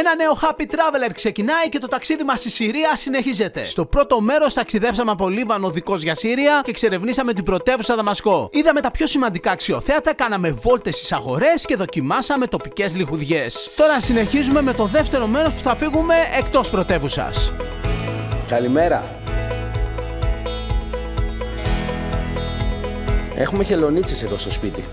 Ένα νέο Happy Traveler ξεκινάει και το ταξίδι μας στη Συρία συνεχίζεται. Στο πρώτο μέρος ταξιδέψαμε από Λίβανο οδικός για Σύρια και εξερευνήσαμε την πρωτεύουσα Δαμασκό. Είδαμε τα πιο σημαντικά αξιοθέατα, κάναμε βόλτες στις αγορές και δοκιμάσαμε τοπικές λιχουδιές. Τώρα συνεχίζουμε με το δεύτερο μέρος που θα φύγουμε εκτός πρωτεύουσας. Καλημέρα. Έχουμε χελονίτσες εδώ στο σπίτι.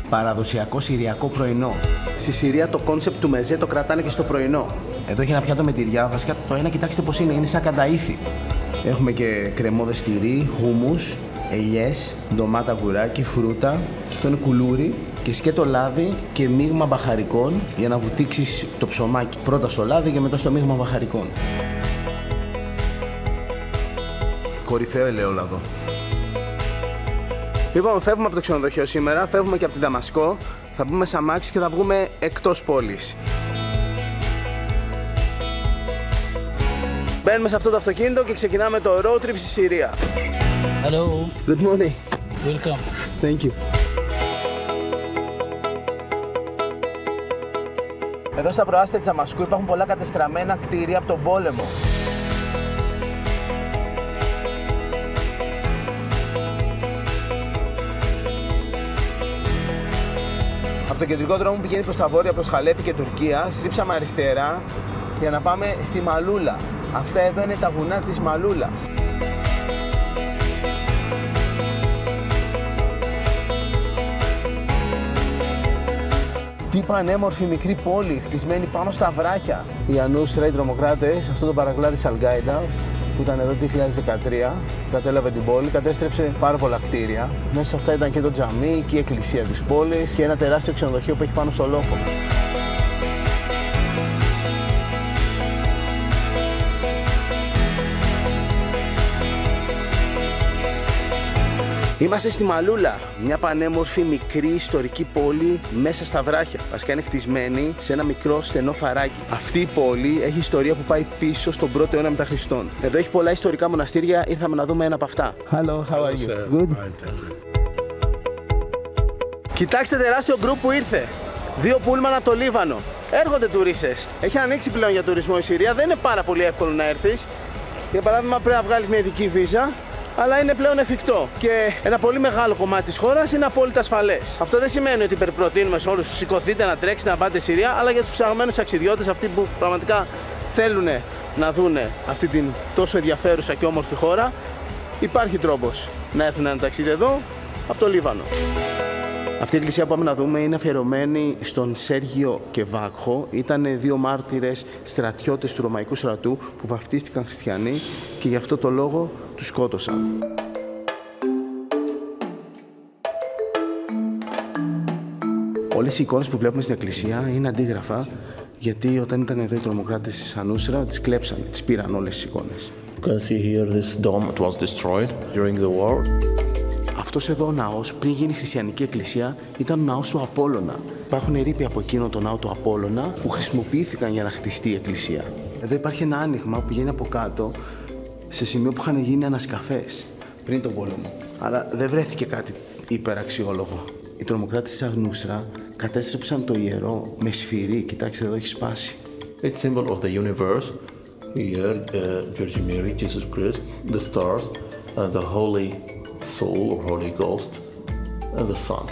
Παραδοσιακό συριακό πρωινό. Στη Συρία το κόνσεπτ του μεζέ το κρατάνε και στο πρωινό. Εδώ έχει ένα πιάτο με τυριά. Βασικά το ένα, κοιτάξτε πώς είναι σαν κανταΐφι. Έχουμε και κρεμόδες τυρί, χούμους, ελιές, ντομάτα, αυγουράκι, φρούτα. Αυτό είναι κουλούρι και σκέτο λάδι και μείγμα μπαχαρικών για να βουτήξεις το ψωμάκι. Πρώτα στο λάδι και μετά στο μείγμα μπαχαρικών. Κορυφαίο ελαιόλαδο. Λοιπόν, φεύγουμε από το ξενοδοχείο σήμερα, φεύγουμε και από τη Δαμασκό. Θα μπούμε σε αμάξι και θα βγούμε εκτός πόλης. Μπαίνουμε σε αυτό το αυτοκίνητο και ξεκινάμε το road trip στη Συρία. Hello. Good morning. Welcome. Thank you. Εδώ στα προάστια της Δαμασκού υπάρχουν πολλά κατεστραμμένα κτίρια από τον πόλεμο. Από το κεντρικό δρόμο που πηγαίνει προς τα βόρεια, προς Χαλέπι και Τουρκία, στρίψαμε αριστερά για να πάμε στη Μαλούλα. Αυτά εδώ είναι τα βουνά της Μαλούλας. Τι πανέμορφη μικρή πόλη, χτισμένη πάνω στα βράχια. Οι Ανούσρα, οι τρομοκράτες, αυτό το παρακλάδι της Αλ-Γκάιντα, που ήταν εδώ το 2013, κατέλαβε την πόλη, κατέστρεψε πάρα πολλά κτίρια. Μέσα σε αυτά ήταν και το τζαμί και η εκκλησία της πόλης και ένα τεράστιο ξενοδοχείο που έχει πάνω στο λόφο. Είμαστε στη Μαλούλα, μια πανέμορφη μικρή ιστορική πόλη μέσα στα βράχια. Βασικά είναι χτισμένη σε ένα μικρό στενό φαράγγι. Αυτή η πόλη έχει ιστορία που πάει πίσω στον 1ο αιώνα μετά Χριστόν. Εδώ έχει πολλά ιστορικά μοναστήρια, ήρθαμε να δούμε ένα από αυτά. Hello, how are you? Good. Κοιτάξτε τεράστιο γκρουπ που ήρθε. 2 πούλμαν από το Λίβανο. Έρχονται τουρίστες. Έχει ανοίξει πλέον για τουρισμό η Συρία, δεν είναι πάρα πολύ εύκολο να έρθεις. Για παράδειγμα, πρέπει να βγάλεις μια ειδική βίζα. Αλλά είναι πλέον εφικτό και ένα πολύ μεγάλο κομμάτι της χώρας είναι απόλυτα ασφαλές. Αυτό δεν σημαίνει ότι υπερπροτείνουμε σε όλους τους σηκωθείτε να τρέξετε να πάτε στη Συρία, αλλά για τους ψαγμένους ταξιδιώτες, αυτοί που πραγματικά θέλουν να δούνε αυτή την τόσο ενδιαφέρουσα και όμορφη χώρα, υπάρχει τρόπος να έρθουν ένα ταξίδι εδώ από το Λίβανο. Αυτή η εκκλησία που πάμε να δούμε είναι αφιερωμένη στον Σέργιο Κεβάκχο. Ήταν 2 μάρτυρες στρατιώτες του Ρωμαϊκού στρατού που βαφτίστηκαν χριστιανοί και γι' αυτό το λόγο τους σκότωσαν. Όλες οι εικόνες που βλέπουμε στην εκκλησία είναι αντίγραφα, γιατί όταν ήταν εδώ οι τρομοκράτες της Ανούσρα τις κλέψανε, τις πήραν όλες τις εικόνες. You can see here this dome. It was destroyed during the war. Αυτός εδώ ο ναός, πριν γίνει χριστιανική εκκλησία, ήταν ο ναός του Απόλλωνα. Υπάρχουν ερείπια από εκείνο το ναό του Απόλλωνα που χρησιμοποιήθηκαν για να χτιστεί η εκκλησία. Εδώ υπάρχει ένα άνοιγμα που πηγαίνει από κάτω σε σημείο που είχαν γίνει ανασκαφές πριν τον πόλεμο. Αλλά δεν βρέθηκε κάτι υπεραξιόλογο. Οι τρομοκράτες της Ανούσρα κατέστρεψαν το ιερό με σφυρί. Κοιτάξτε, εδώ έχει σπάσει. It's symbol of the universe. Here, Virgin Mary, Jesus Christ, the stars, and the Holy Soul or Holy Ghost, and the Sun.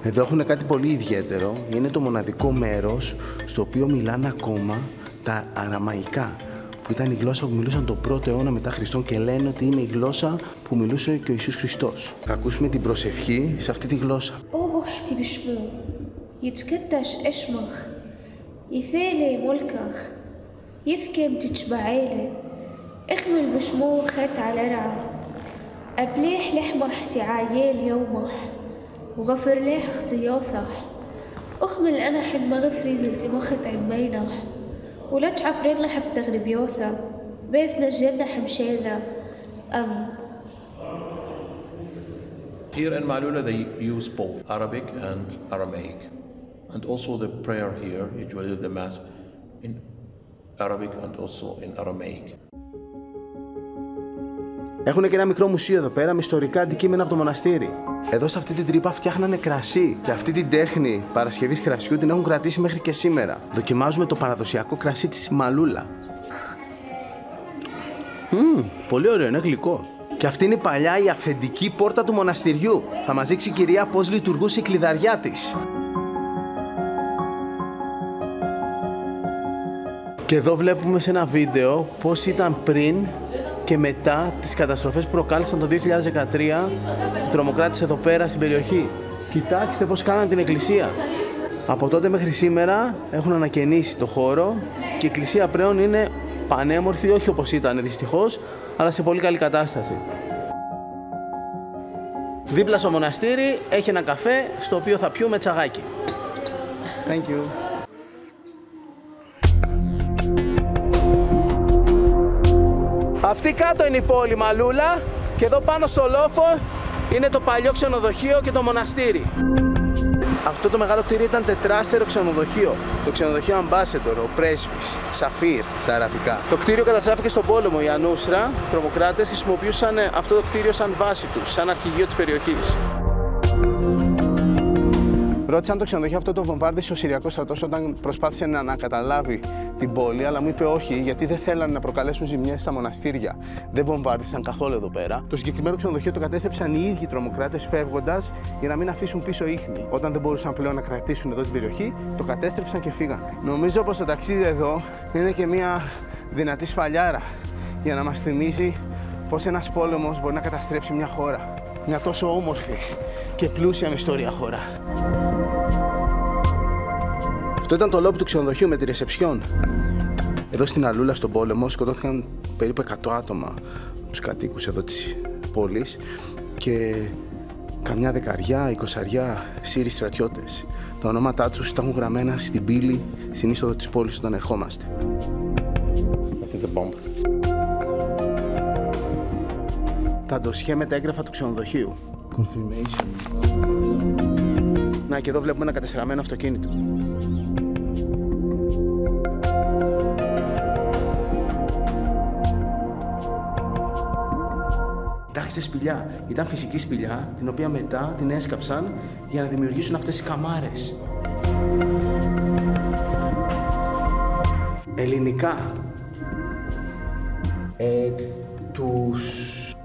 Εδώ έχουν κάτι πολύ ιδιαίτερο. Είναι το μοναδικό μέρος στο οποίο μιλάνε ακόμα τα αραμαϊκά, που ήταν η γλώσσα που μιλούσαν τον 1ο αιώνα μετά Χριστόν και λένε ότι είναι η γλώσσα που μιλούσε και ο Ιησούς Χριστός. Θα ακούσουμε την προσευχή σε αυτή τη γλώσσα. أبليح لحمح تعايل يومح وغفر ليح اختياثح أخمل أنا حب مغفري لالتماخت عمينح ولا تعبرين لحب تغربيوثا بيس نجلنا حمشيذا Here in Malula they use both Arabic and Aramaic. And also the prayer here, usually the Mass, in Arabic and also in Aramaic. Έχουν και ένα μικρό μουσείο εδώ πέρα με ιστορικά αντικείμενα από το μοναστήρι. Εδώ σε αυτή την τρύπα φτιάχνανε κρασί και αυτή την τέχνη παρασκευής κρασιού την έχουν κρατήσει μέχρι και σήμερα. Δοκιμάζουμε το παραδοσιακό κρασί της Μαλούλα. Πολύ ωραίο, είναι γλυκό. Και αυτή είναι η παλιά, η αυθεντική πόρτα του μοναστηριού. Θα μας δείξει η κυρία πώς λειτουργούσε η κλειδαριά της. Και εδώ βλέπουμε σε ένα βίντεο πώς ήταν πριν και μετά τις καταστροφές που προκάλεσαν το 2013 οι τρομοκράτες εδώ πέρα στην περιοχή. Κοιτάξτε πώς κάναν την εκκλησία. Από τότε μέχρι σήμερα έχουν ανακαινήσει το χώρο και η εκκλησία πλέον είναι πανέμορφη, όχι όπως ήταν δυστυχώς, αλλά σε πολύ καλή κατάσταση. Δίπλα στο μοναστήρι έχει ένα καφέ στο οποίο θα πιούμε τσαγάκι. Thank you. Αυτή κάτω είναι η πόλη Μαλούλα και εδώ πάνω στο λόφο είναι το παλιό ξενοδοχείο και το μοναστήρι. Αυτό το μεγάλο κτίριο ήταν τετράστερο ξενοδοχείο. Το ξενοδοχείο Ambassador, ο πρέσβης, Σαφίρ στα αραβικά. Το κτίριο καταστράφηκε στον πόλεμο. Οι Ανούσρα, τρομοκράτες, χρησιμοποιούσαν αυτό το κτίριο σαν βάση τους, σαν αρχηγείο της περιοχής. Ρώτησα αν το ξενοδοχείο αυτό το βομβάρδισε ο Συριακός στρατός όταν προσπάθησε να ανακαταλάβει την πόλη, αλλά μου είπε όχι, γιατί δεν θέλανε να προκαλέσουν ζημιές στα μοναστήρια. Δεν βομβάρδισαν καθόλου εδώ πέρα. Το συγκεκριμένο ξενοδοχείο το κατέστρεψαν οι ίδιοι τρομοκράτες φεύγοντας για να μην αφήσουν πίσω ίχνη. Όταν δεν μπορούσαν πλέον να κρατήσουν εδώ την περιοχή, το κατέστρεψαν και φύγαν. Νομίζω πως το ταξίδι εδώ είναι και μια δυνατή σφαλιάρα για να μας θυμίζει πως ένας πόλεμος μπορεί να καταστρέψει μια χώρα. Μια τόσο όμορφη και πλούσια με ιστορία χώρα. Αυτό ήταν το λόμπι του ξενοδοχείου με τη ρεσεψιόν. Εδώ στην Αλούλα, στον πόλεμο, σκοτώθηκαν περίπου 100 άτομα από τους κατοίκους εδώ της πόλης και καμιά δεκαριά, 20 Σύριοι στρατιώτες. Τα ονόματά τους τα έχουν γραμμένα στην πύλη, στην είσοδο της πόλης όταν ερχόμαστε. Τα ντοσιέ με τα έγγραφα του ξενοδοχείου. Confirmation. Να, και εδώ βλέπουμε ένα κατεστραμμένο αυτοκίνητο. Κοιτάξτε σπηλιά. Ήταν φυσική σπηλιά, την οποία μετά την έσκαψαν για να δημιουργήσουν αυτές τις καμάρες. Ελληνικά. Τους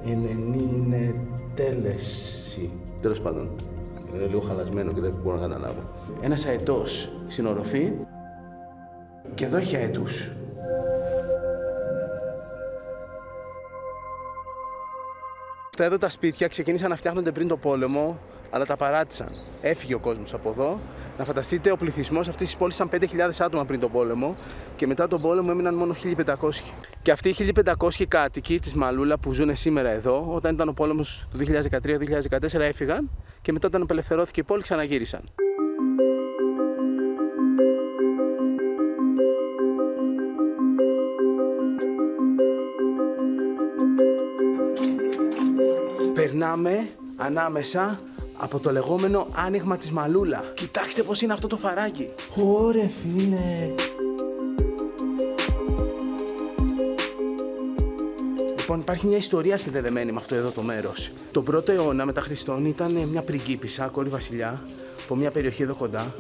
ενενήνε τέλεση. Τέλος πάντων, είναι λίγο χαλασμένο και δεν μπορώ να καταλάβω. Ένας αετός στην οροφή και εδώ έχει αετούς. Αυτά εδώ τα σπίτια ξεκίνησαν να φτιάχνονται πριν το πόλεμο, αλλά τα παράτησαν. Έφυγε ο κόσμος από εδώ. Να φανταστείτε, ο πληθυσμός αυτής της πόλης ήταν 5.000 άτομα πριν τον πόλεμο και μετά τον πόλεμο έμειναν μόνο 1.500. Και αυτοί οι 1.500 κάτοικοι της Μαλούλα που ζουν σήμερα εδώ, όταν ήταν ο πόλεμος του 2013-2014 έφυγαν και μετά όταν απελευθερώθηκε η πόλη ξαναγύρισαν. Περνάμε ανάμεσα από το λεγόμενο άνοιγμα της Μαλούλα. Κοιτάξτε πώς είναι αυτό το φαράγγι. Ωρε φίλε. Λοιπόν, υπάρχει μια ιστορία συνδεδεμένη με αυτό εδώ το μέρος. Τον 1ο αιώνα μετά Χριστόν ήταν μια πριγκίπισσα, κόρη βασιλιά, από μια περιοχή εδώ κοντά,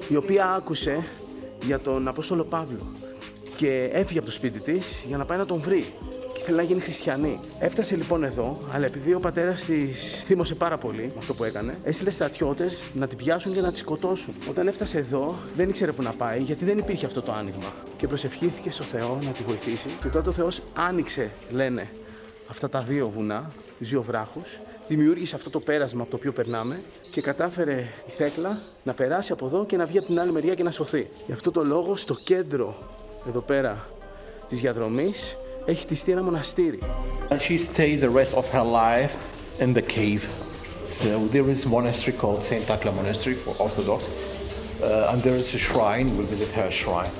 η οποία άκουσε για τον Απόστολο Παύλο και έφυγε από το σπίτι της για να πάει να τον βρει. Θέλει να γίνει χριστιανή. Έφτασε λοιπόν εδώ, αλλά επειδή ο πατέρας της θύμωσε πάρα πολύ με αυτό που έκανε, έστειλε στρατιώτες να την πιάσουν και να τη σκοτώσουν. Όταν έφτασε εδώ, δεν ήξερε που να πάει, γιατί δεν υπήρχε αυτό το άνοιγμα. Και προσευχήθηκε στο Θεό να τη βοηθήσει. Και τότε ο Θεός άνοιξε, λένε, αυτά τα δύο βουνά, τους δύο βράχους, δημιούργησε αυτό το πέρασμα από το οποίο περνάμε και κατάφερε η Θέκλα να περάσει από εδώ και να βγει από την άλλη μεριά και να σωθεί. Γι' αυτό το λόγο, στο κέντρο εδώ πέρα της διαδρομής, έχει χτιστεί ένα μοναστήρι. And she stayed the rest of her life in the cave. So there is a monastery called Saint Thekla Monastery for Orthodox, and there is a shrine. We'll visit her shrine.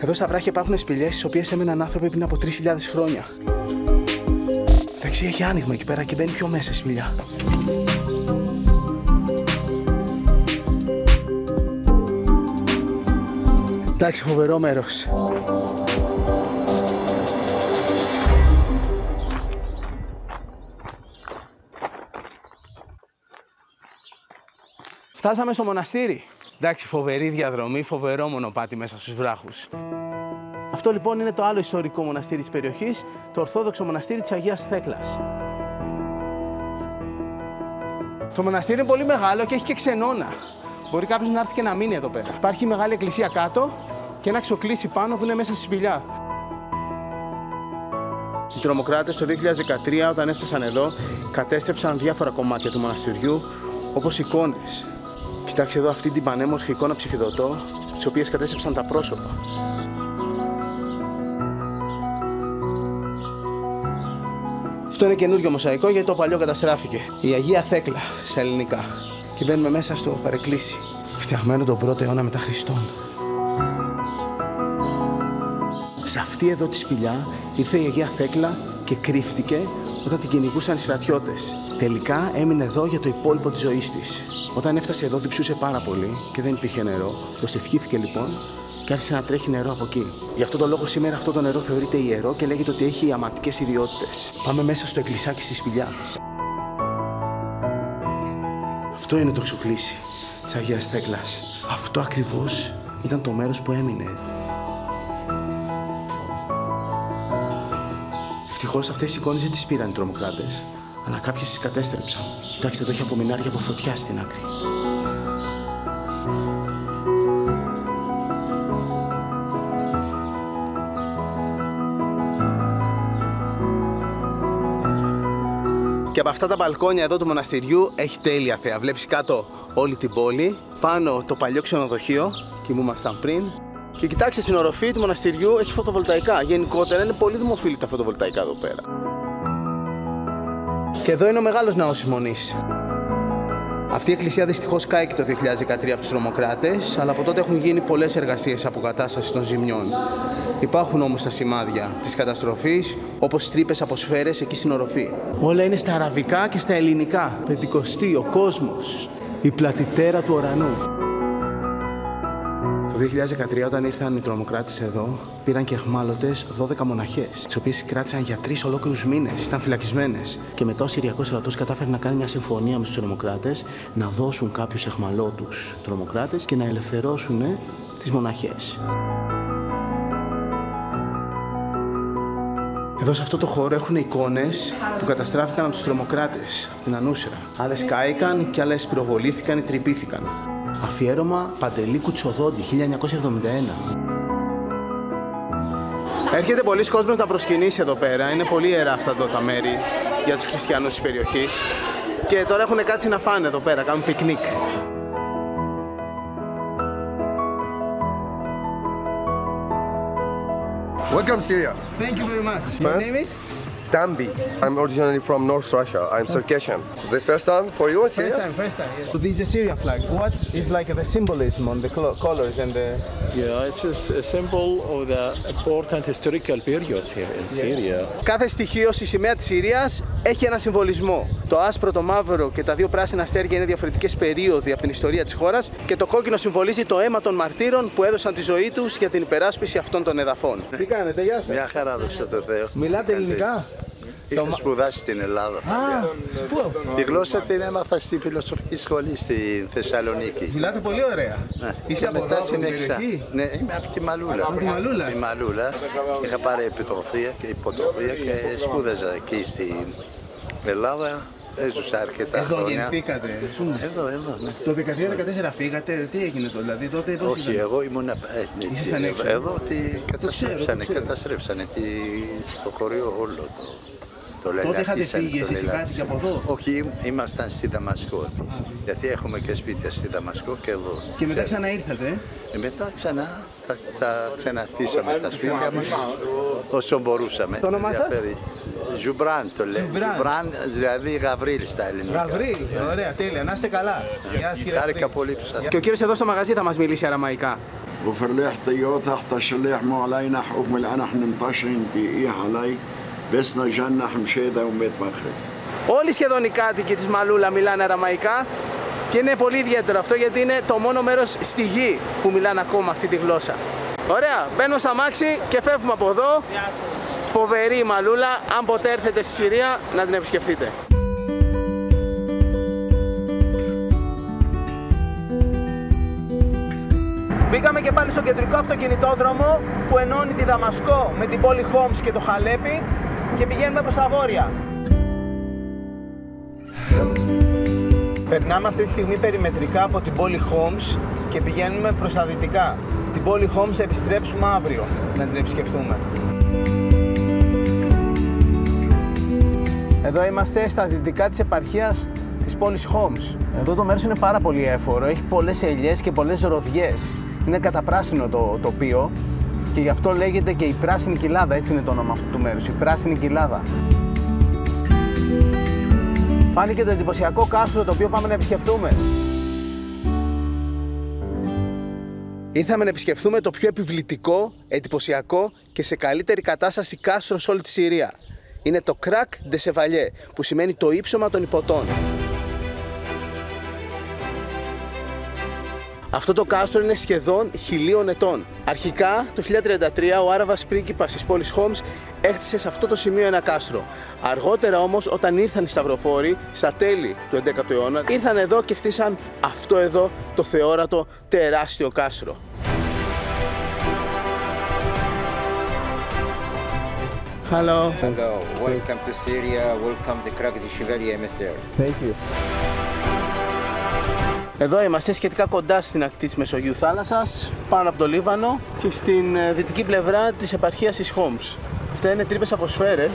Εδώ στα βράχια υπάρχουν σπηλιές στις οποίες έμεναν άνθρωποι πριν από 3.000 χρόνια. Εντάξει, έχει άνοιγμα εκεί πέρα και μπαίνει πιο μέσα η σπηλιά. Εντάξει, φοβερό μέρος. Φτάσαμε στο μοναστήρι. Εντάξει, φοβερή διαδρομή, φοβερό μονοπάτι μέσα στους βράχους. Αυτό λοιπόν είναι το άλλο ιστορικό μοναστήρι της περιοχής, το Ορθόδοξο Μοναστήρι της Αγίας Θέκλας. Το μοναστήρι είναι πολύ μεγάλο και έχει και ξενώνα. Μπορεί κάποιος να έρθει και να μείνει εδώ πέρα. Υπάρχει μεγάλη εκκλησία κάτω και ένα ξοκλήσι πάνω που είναι μέσα στη σπηλιά. Οι τρομοκράτες το 2013 όταν έφτασαν εδώ κατέστρεψαν διάφορα κομμάτια του μοναστηριού όπως εικόνες. Κοιτάξτε εδώ αυτή την πανέμορφη εικόνα ψηφιδωτό, τις οποίες κατέστρεψαν τα πρόσωπα. Αυτό είναι καινούριο μοσαϊκό γιατί το παλιό καταστράφηκε. Η Αγία Θέκλα στα ελληνικά. Και μπαίνουμε μέσα στο παρεκκλήσι. Φτιαγμένο τον 1ο αιώνα μετά Χριστόν. Σε αυτή εδώ τη σπηλιά ήρθε η Αγία Θέκλα και κρύφτηκε όταν την κυνηγούσαν οι στρατιώτες. Τελικά έμεινε εδώ για το υπόλοιπο της ζωής της. Όταν έφτασε εδώ διψούσε πάρα πολύ και δεν υπήρχε νερό. Προσευχήθηκε λοιπόν και άρχισε να τρέχει νερό από εκεί. Γι' αυτό το λόγο σήμερα αυτό το νερό θεωρείται ιερό και λέγεται ότι έχει ιαματικές ιδιότητες. Πάμε μέσα στο εκκλησάκι στη σπηλιά. Αυτό είναι το ξοκλήσι της Αγίας Θέκλας. Αυτό ακριβώς ήταν το μέρος που έμεινε. Ευτυχώς αυτές οι εικόνες δεν τις πήραν οι τρομοκράτες, αλλά κάποιες τις κατέστρεψαν. Κοιτάξτε, εδώ έχει απομεινάρια από φωτιά στην άκρη. Και από αυτά τα μπαλκόνια εδώ του μοναστηριού έχει τέλεια θέα. Βλέπεις κάτω όλη την πόλη, πάνω το παλιό ξενοδοχείο, εκεί που ήμασταν πριν. Και κοιτάξτε, στην οροφή του μοναστηριού έχει φωτοβολταϊκά. Γενικότερα είναι πολύ δημοφιλή τα φωτοβολταϊκά εδώ πέρα. Και εδώ είναι ο μεγάλος ναός της Μονής. Αυτή η εκκλησία δυστυχώς κάηκε το 2013 από τους τρομοκράτες, αλλά από τότε έχουν γίνει πολλές εργασίες αποκατάστασης των ζημιών. Υπάρχουν όμως τα σημάδια της καταστροφής, όπως τρύπες από σφαίρες εκεί στην οροφή. Όλα είναι στα αραβικά και στα ελληνικά. Πεντηκοστή, ο κόσμος, η πλατητέρα του ουρανού. Το 2013 όταν ήρθαν οι τρομοκράτες εδώ, πήραν και αιχμάλωτες 12 μοναχές, τις οποίες κράτησαν για 3 ολόκληρους μήνες, ήταν φυλακισμένες. Και μετά ο Συριακός στρατός κατάφερε να κάνει μια συμφωνία με τους τρομοκράτες, να δώσουν κάποιους αιχμαλώτους τρομοκράτες και να ελευθερώσουν τις μοναχές. Εδώ σε αυτό το χώρο έχουν εικόνες που καταστράφηκαν από τους τρομοκράτες, από την Ανούσρα. Άλλες κάηκαν και άλλες πυροβολήθηκαν ή τρυπήθηκαν. Αφιέρωμα Παντελή Κουτσοδόντη, 1971. Έρχεται πολλοί κόσμος να προσκυνήσει εδώ πέρα. Είναι πολύ ιερά αυτά εδώ τα μέρη για τους χριστιανούς της περιοχής. Και τώρα έχουν κάτσει να φάνε εδώ πέρα, κάνουν πικνίκ. Welcome, Syria. Thank you very much. Your name is? Tambi. I'm originally from North Russia. I'm Circassian. This first time for you in Syria? First time, yes. So this is a Syria flag. What is like the symbolism on the colors and the... Yeah, it's a symbol of the important historical periods here in Syria. Κάθε στοιχείο στη σημαία της Συρίας έχει ένα συμβολισμό. Το άσπρο, το μαύρο και τα δύο πράσινα αστέρια είναι διαφορετικές περίοδοι από την ιστορία της χώρας και το κόκκινο συμβολίζει το αίμα των μαρτύρων που έδωσαν τη ζωή τους για την υπεράσπιση αυτών των εδαφών. Τι κάνετε, γεια σας. Μια χαρά, δόξα τω Θεώ. Μιλάτε ελληνικά? Είχα σπουδάσει στην Ελλάδα. Πού? Τη γλώσσα την έμαθα στη φιλοσοφική σχολή στη Θεσσαλονίκη. Μιλάτε πολύ ωραία. Και μετά συνέχισα. Ναι, είμαι από τη Μαλούλα. Από τη Μαλούλα. Τη Μαλούλα. Είχα πάρει επιτροφία και υποτροφία και σπούδαζα εκεί στην Ελλάδα. Έζουσα αρκετά εδώ χρόνια. Εδώ γεννηθήκατε? Εδώ, ναι. Το 13-14 φύγατε, τι έγινε το, δηλαδή τότε πώς όχι, ήταν? εγώ ήμουν εδώ, καταστρέψανε το χωριό όλο το τότε είχατε φύγει εσείς κάτοικοι από εδώ? Όχι, ήμασταν στη Δαμασκό εμείς, γιατί έχουμε και σπίτια στη Δαμασκό και εδώ. Και μετά ξαναήρθατε? Μετά τα ξανακτήσαμε τα σπίτια μας όσο μπορούσαμε. Το όνομά σας? Ζουμπράν το λέει. Ζουμπράν, δηλαδή Γαβρίλ στα ελληνικά. Γαβρίλ, ωραία, τέλεια, να είστε καλά. Χάρηκα πολύ που σας. Και ο κύριος εδώ στο μαγαζί θα μας μιλήσει αραμαϊκά. وفرليح طيوتح تشليح مو علينا حكم الأنح نمطشن دقيق علي بسنا جنح مشيدة وميت مخرف. Όλοι σχεδόν οι κάτοικοι της Μαλούλα μιλάνε αραμαϊκά. Και είναι πολύ ιδιαίτερο αυτό γιατί είναι το μόνο μέρος στη γη που μιλάνε ακόμα αυτή τη γλώσσα. Ωραία, μπαίνουμε στα αμάξι και φεύγουμε από εδώ. Φοβερή η Μαλούλα, αν ποτέ έρθετε στη Συρία να την επισκεφτείτε. Μπήκαμε και πάλι στο κεντρικό αυτοκινητόδρομο που ενώνει τη Δαμασκό με την πόλη Χόμς και το Χαλέπι και πηγαίνουμε προς τα βόρεια. Περνάμε αυτή τη στιγμή περιμετρικά από την πόλη Χόμς και πηγαίνουμε προς τα δυτικά. Την πόλη Χόμς θα επιστρέψουμε αύριο να την επισκεφθούμε. Εδώ είμαστε στα δυτικά της επαρχίας της πόλης Χόμς. Εδώ το μέρος είναι πάρα πολύ έφορο, έχει πολλές ελιές και πολλές ροδιές. Είναι καταπράσινο το τοπίο και γι' αυτό λέγεται και η Πράσινη Κοιλάδα, έτσι είναι το όνομα αυτού του μέρους, η Πράσινη Κοιλάδα. Φάνηκε το εντυπωσιακό κάστρο το οποίο πάμε να επισκεφθούμε. Ήρθαμε να επισκεφθούμε το πιο επιβλητικό, εντυπωσιακό και σε καλύτερη κατάσταση κάστρο σε όλη τη Συρία. Είναι το Crac de Chevalier, που σημαίνει το ύψωμα των υποτών. Αυτό το κάστρο είναι σχεδόν 1000 ετών. Αρχικά, το 1033, ο Άραβας πρίγκιπας της πόλης Χόμς έχτισε σε αυτό το σημείο ένα κάστρο. Αργότερα όμως, όταν ήρθαν οι σταυροφόροι, στα τέλη του 11ου αιώνα, ήρθαν εδώ και χτίσαν αυτό εδώ το θεόρατο τεράστιο κάστρο. Hello. Hello. Welcome to Syria. Welcome to Crac de Chevalier, Mr. Thank you. Εδώ είμαστε σχετικά κοντά στην ακτή της Μεσογείου θάλασσας, πάνω από το Λίβανο και στην δυτική πλευρά της επαρχίας της Χόμς. Αυτά είναι τρύπες από σφαίρες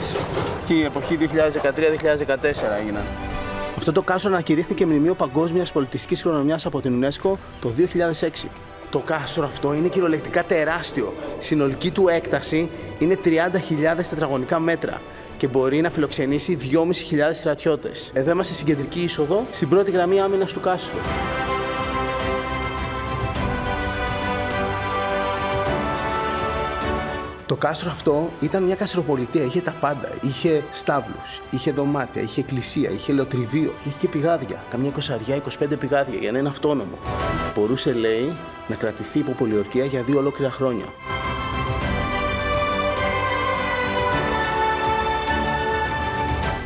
και η εποχή 2013-2014 έγιναν. Αυτό το κάστρο ανακηρύχθηκε μνημείο παγκόσμιας πολιτιστικής κληρονομιάς από την UNESCO το 2006. Το κάστρο αυτό είναι κυριολεκτικά τεράστιο. Συνολική του έκταση είναι 30.000 τετραγωνικά μέτρα και μπορεί να φιλοξενήσει 2.500 στρατιώτες. Εδώ είμαστε στην κεντρική είσοδο, στην πρώτη γραμμή άμυνας του κάστρου. Το κάστρο αυτό ήταν μια καστροπολιτεία, είχε τα πάντα. Είχε στάβλους, είχε δωμάτια, είχε εκκλησία, είχε λεωτριβείο, είχε και πηγάδια. Καμιά 20-25 πηγάδια για να είναι αυτόνομο. Μπορούσε, λέει, να κρατηθεί υπό πολιορκία για 2 ολόκληρα χρόνια.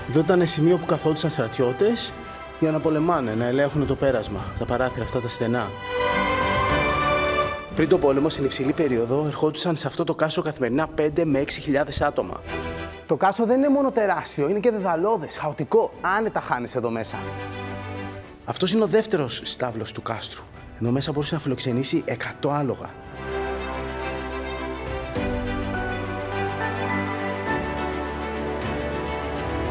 Εδώ ήταν σημείο που καθόντουσαν στρατιώτες για να πολεμάνε, να ελέγχουν το πέρασμα, τα παράθυρα αυτά τα στενά. Πριν το πόλεμο, στην υψηλή περίοδο, ερχόντουσαν σε αυτό το κάστρο καθημερινά 5 με 6.000 άτομα. Το κάστρο δεν είναι μόνο τεράστιο, είναι και δεδαλώδες, χαοτικό. Άνετα χάνεις εδώ μέσα. Αυτός είναι ο δεύτερος στάβλος του κάστρου. Εδώ μέσα μπορούσε να φιλοξενήσει 100 άλογα.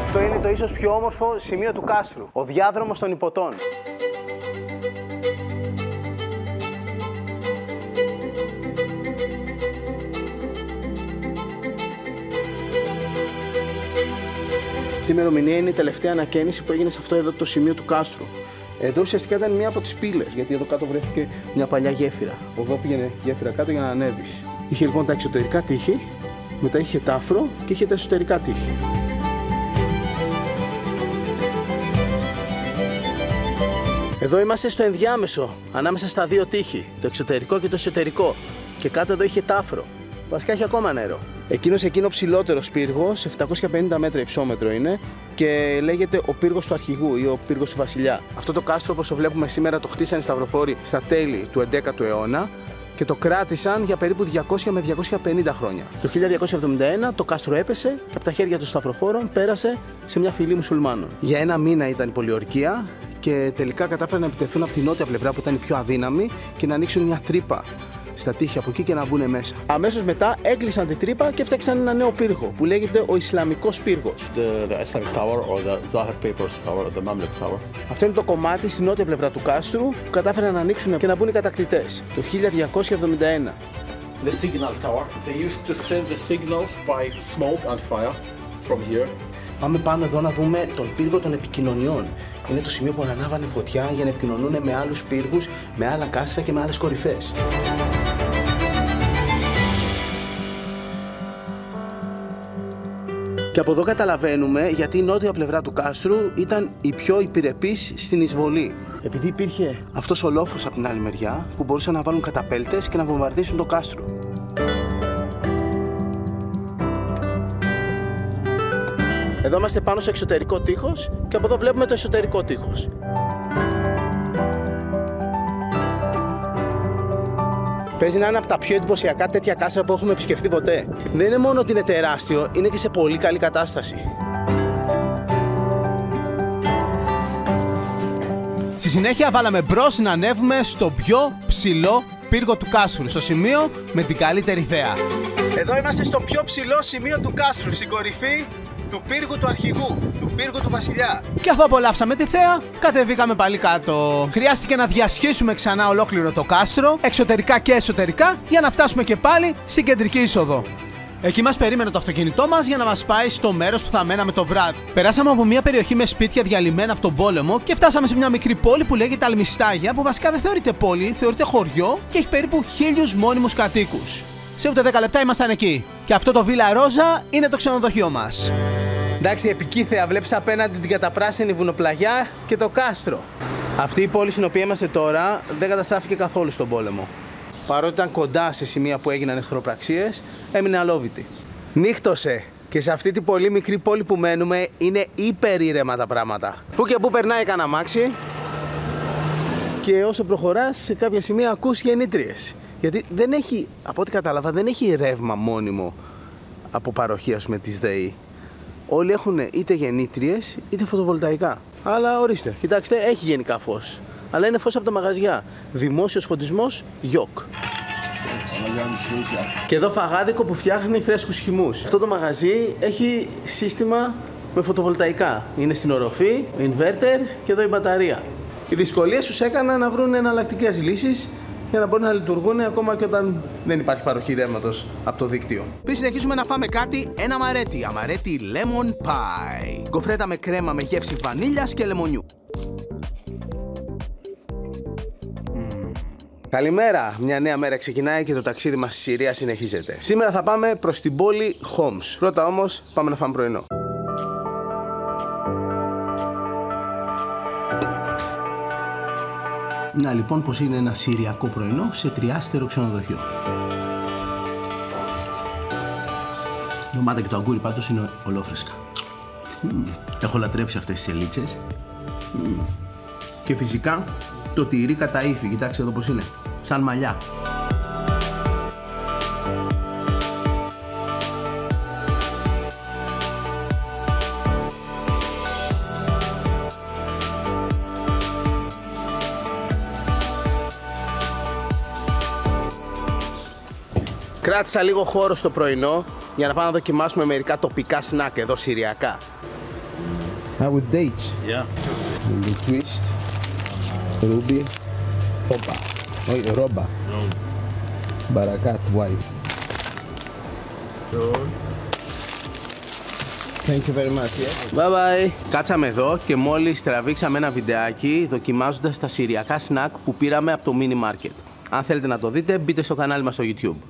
Αυτό είναι το ίσως πιο όμορφο σημείο του κάστρου, ο διάδρομος των υποτών. Αυτή η ημερομηνία είναι η τελευταία ανακαίνιση που έγινε σε αυτό εδώ το σημείο του κάστρου. Εδώ ουσιαστικά ήταν μία από τις πύλες, γιατί εδώ κάτω βρέθηκε μια παλιά γέφυρα. Από εδώ πήγαινε γέφυρα κάτω για να ανέβεις. Είχε λοιπόν τα εξωτερικά τείχη, μετά είχε τάφρο και είχε τα εσωτερικά τείχη. Εδώ είμαστε στο ενδιάμεσο, ανάμεσα στα δύο τείχη, το εξωτερικό και το εσωτερικό. Και κάτω εδώ είχε τάφρο. Βασικά είχε ακόμα νερό. Εκείνο ψηλότερος πύργος, 750 μέτρα υψόμετρο είναι και λέγεται ο πύργος του αρχηγού ή ο πύργος του βασιλιά. Αυτό το κάστρο, όπως το βλέπουμε σήμερα, το χτίσαν οι σταυροφόροι στα τέλη του 11ου αιώνα και το κράτησαν για περίπου 200 με 250 χρόνια. Το 1271 το κάστρο έπεσε και από τα χέρια των σταυροφόρων πέρασε σε μια φυλή μουσουλμάνων. Για 1 μήνα ήταν η πολιορκία και τελικά κατάφεραν να επιτεθούν από την νότια πλευρά που ήταν η πιο αδύναμη και να ανοίξουν μια τρύπα στα τείχη από εκεί και να μπουν μέσα. Αμέσως μετά έκλεισαν την τρύπα και φτιάξαν ένα νέο πύργο που λέγεται ο Ισλαμικός πύργος. The Islamic Tower or the Zahir Papers Tower or the Mamluk Tower. Αυτό είναι το κομμάτι στην νότια πλευρά του κάστρου που κατάφεραν να ανοίξουν και να μπουν οι κατακτητές το 1271. The signal tower. They used to send the signals by smoke and fire from here. Πάμε πάνω εδώ να δούμε τον πύργο των επικοινωνιών. Είναι το σημείο που ανανάβανε φωτιά για να επικοινωνούν με άλλους πύργους, με άλλα κάστρα και με άλλες κορυφές. Και από εδώ καταλαβαίνουμε γιατί η νότια πλευρά του κάστρου ήταν η πιο υπηρεπής στην εισβολή. Επειδή υπήρχε αυτός ο λόφος από την άλλη μεριά που μπορούσαν να βάλουν καταπέλτες και να βομβαρδίσουν το κάστρο. Εδώ είμαστε πάνω στο εξωτερικό τείχος και από εδώ βλέπουμε το εσωτερικό τείχος. Παίζει να είναι από τα πιο εντυπωσιακά τέτοια κάστρα που έχουμε επισκεφθεί ποτέ. Δεν είναι μόνο ότι είναι τεράστιο, είναι και σε πολύ καλή κατάσταση. Στη συνέχεια βάλαμε μπρος να ανέβουμε στο πιο ψηλό πύργο του κάστρου, στο σημείο με την καλύτερη θέα. Εδώ είμαστε στο πιο ψηλό σημείο του κάστρου, στην κορυφή του πύργου του αρχηγού, του πύργου του βασιλιά. Και αφού απολαύσαμε τη θέα, κατεβήκαμε πάλι κάτω. Χρειάστηκε να διασχίσουμε ξανά ολόκληρο το κάστρο, εξωτερικά και εσωτερικά, για να φτάσουμε και πάλι στην κεντρική είσοδο. Εκεί μας περίμενε το αυτοκίνητό μας για να μας πάει στο μέρος που θα μέναμε το βράδυ. Περάσαμε από μια περιοχή με σπίτια διαλυμένα από τον πόλεμο και φτάσαμε σε μια μικρή πόλη που λέγεται Αλμιστάγια, που βασικά δεν θεωρείται πόλη, θεωρείται χωριό και έχει περίπου 1000 μόνιμους κατοίκους. Σε ούτε 10 λεπτά ήμασταν εκεί. Και αυτό το Villa Rosa είναι το ξενοδοχείο μας. Εντάξει, επική θέα, βλέπεις απέναντι την καταπράσινη βουνοπλαγιά και το κάστρο. Αυτή η πόλη στην οποία είμαστε τώρα δεν καταστράφηκε καθόλου στον πόλεμο. Παρότι ήταν κοντά σε σημεία που έγιναν εχθροπραξίες, έμεινε αλόβητη. Νύχτωσε και σε αυτή την πολύ μικρή πόλη που μένουμε είναι υπερήρεμα τα πράγματα. Πού και πού περνάει κανένα αμάξι και όσο προχωράς σε κάποια σημεία ακούς γεννήτριες. Γιατί δεν έχει, από ό,τι κατάλαβα, δεν έχει ρεύμα μόνιμο από παροχή, ας πούμε, της ΔΕΗ. Όλοι έχουν είτε γεννήτριες είτε φωτοβολταϊκά. Αλλά ορίστε, κοιτάξτε, έχει γενικά φως. Αλλά είναι φως από τα μαγαζιά. Δημόσιος φωτισμός, γιοκ. Και εδώ φαγάδικο που φτιάχνει φρέσκους χυμούς. Αυτό το μαγαζί έχει σύστημα με φωτοβολταϊκά. Είναι στην οροφή, inverter και εδώ η μπαταρία. Οι δυσκολίες τους έκαναν να βρουν εναλλακτικές λύσεις για να μπορούν να λειτουργούν ακόμα και όταν δεν υπάρχει παροχή ρεύματος από το δίκτυο. Πριν συνεχίσουμε να φάμε κάτι, ένα αμαρέτι lemon pie. Γκοφρέτα με κρέμα με γεύση βανίλιας και λεμονιού. Καλημέρα! Μια νέα μέρα ξεκινάει και το ταξίδι μας στη Συρία συνεχίζεται. Σήμερα θα πάμε προς την πόλη Χόμς. Πρώτα όμως πάμε να φάμε πρωινό. Να λοιπόν πως είναι ένα συριακό πρωινό σε τριάστερο ξενοδοχείο. Η ντομάτα και το αγκούρι πάντως είναι ολόφρεσκα. Έχω λατρέψει αυτές τις σελίτσες. Και φυσικά το τυρί κατά ύφη, κοιτάξτε εδώ πως είναι, σαν μαλλιά. Κράτησα λίγο χώρο στο πρωινό για να πάμε να δοκιμάσουμε μερικά τοπικά σνακ εδώ συριακά. With dates. Yeah. The twist. Ruby. Opa. Όχι, ρόμπα. Barakat white. Thank you very much. Yeah. Bye bye. Κάτσαμε εδώ και μόλις τραβήξαμε ένα βιντεάκι δοκιμάζοντας τα συριακά σνακ που πήραμε από το mini market. Αν θέλετε να το δείτε, μπείτε στο κανάλι μας στο YouTube.